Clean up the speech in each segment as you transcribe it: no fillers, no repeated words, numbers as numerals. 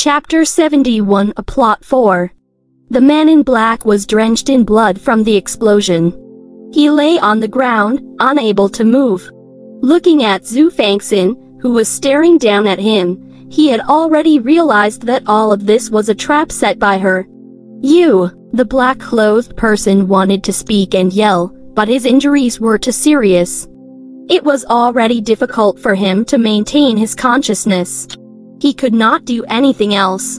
Chapter 71 A Plot 4. The man in black was drenched in blood from the explosion. He lay on the ground, unable to move. Looking at Xue Fanxin, who was staring down at him, he had already realized that all of this was a trap set by her. "You!" The black-clothed person wanted to speak and yell, but his injuries were too serious. It was already difficult for him to maintain his consciousness. He could not do anything else.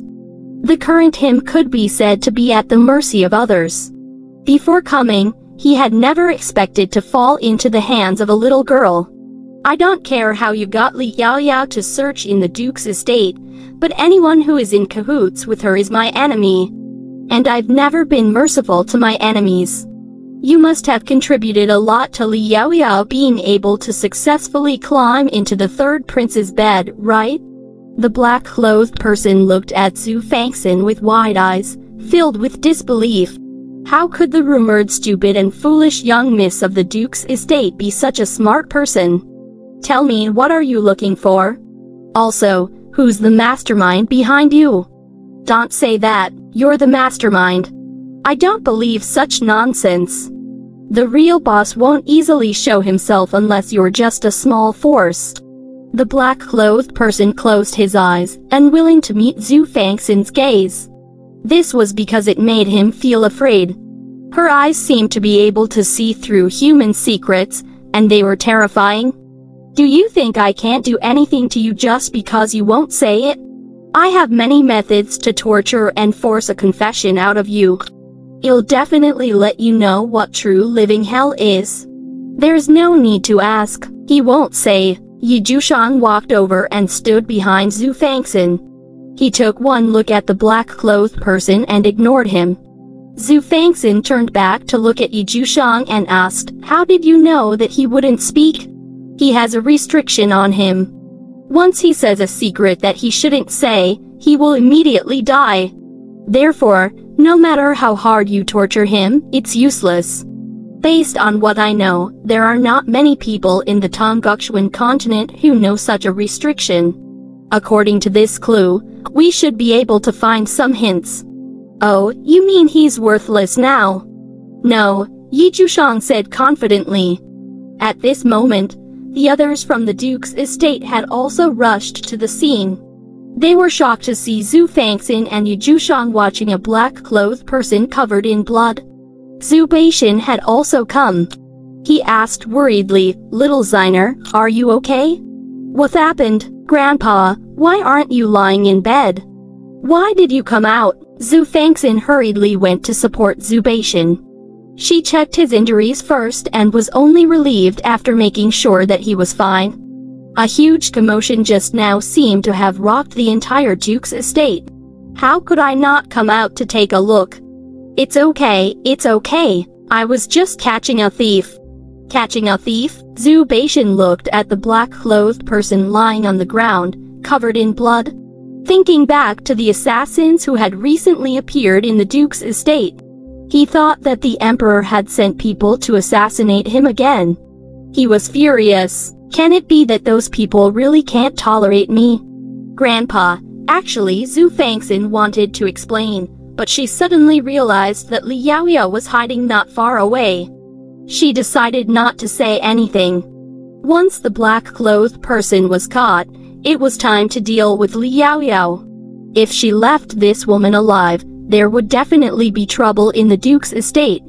The current him could be said to be at the mercy of others. Before coming, he had never expected to fall into the hands of a little girl. "I don't care how you got Li Yaoyao to search in the Duke's estate, but anyone who is in cahoots with her is my enemy. And I've never been merciful to my enemies. You must have contributed a lot to Li Yaoyao being able to successfully climb into the third prince's bed, right?" The black-clothed person looked at Xue Fanxin with wide eyes, filled with disbelief. How could the rumored stupid and foolish young miss of the Duke's estate be such a smart person? "Tell me, what are you looking for? Also, who's the mastermind behind you?" "Don't say that, you're the mastermind." "I don't believe such nonsense. The real boss won't easily show himself unless you're just a small force." The black-clothed person closed his eyes, unwilling to meet Xue Fanxin's gaze. This was because it made him feel afraid. Her eyes seemed to be able to see through human secrets, and they were terrifying. "Do you think I can't do anything to you just because you won't say it? I have many methods to torture and force a confession out of you. I'll definitely let you know what true living hell is. There's no need to ask." "He won't say." Jiushang walked over and stood behind Xue Fanxin. He took one look at the black-clothed person and ignored him. Xue Fanxin turned back to look at Jiushang and asked, "How did you know that he wouldn't speak?" "He has a restriction on him. Once he says a secret that he shouldn't say, he will immediately die. Therefore, no matter how hard you torture him, it's useless. Based on what I know, there are not many people in the Tongguxuan continent who know such a restriction. According to this clue, we should be able to find some hints." "Oh, you mean he's worthless now?" "No," Jiushang said confidently. At this moment, the others from the Duke's estate had also rushed to the scene. They were shocked to see Xue Fanxin and Jiushang watching a black-clothed person covered in blood. Xue Fanxin had also come. He asked worriedly, "Little Xiner, are you okay? What happened? Grandpa, why aren't you lying in bed? Why did you come out?" Xue Fanxin hurriedly went to support Xue Fanxin. She checked his injuries first and was only relieved after making sure that he was fine. A huge commotion just now seemed to have rocked the entire Duke's estate. "How could I not come out to take a look?" It's okay, I was just catching a thief." "Catching a thief?" Xue Fanxin looked at the black-clothed person lying on the ground, covered in blood. Thinking back to the assassins who had recently appeared in the Duke's estate, he thought that the Emperor had sent people to assassinate him again. He was furious. Can it be that those people really can't tolerate me? "Grandpa," actually Xue Fanxin wanted to explain, but she suddenly realized that Li Yaoyao was hiding not far away. She decided not to say anything. Once the black-clothed person was caught, it was time to deal with Li Yaoyao. If she left this woman alive, there would definitely be trouble in the Duke's estate.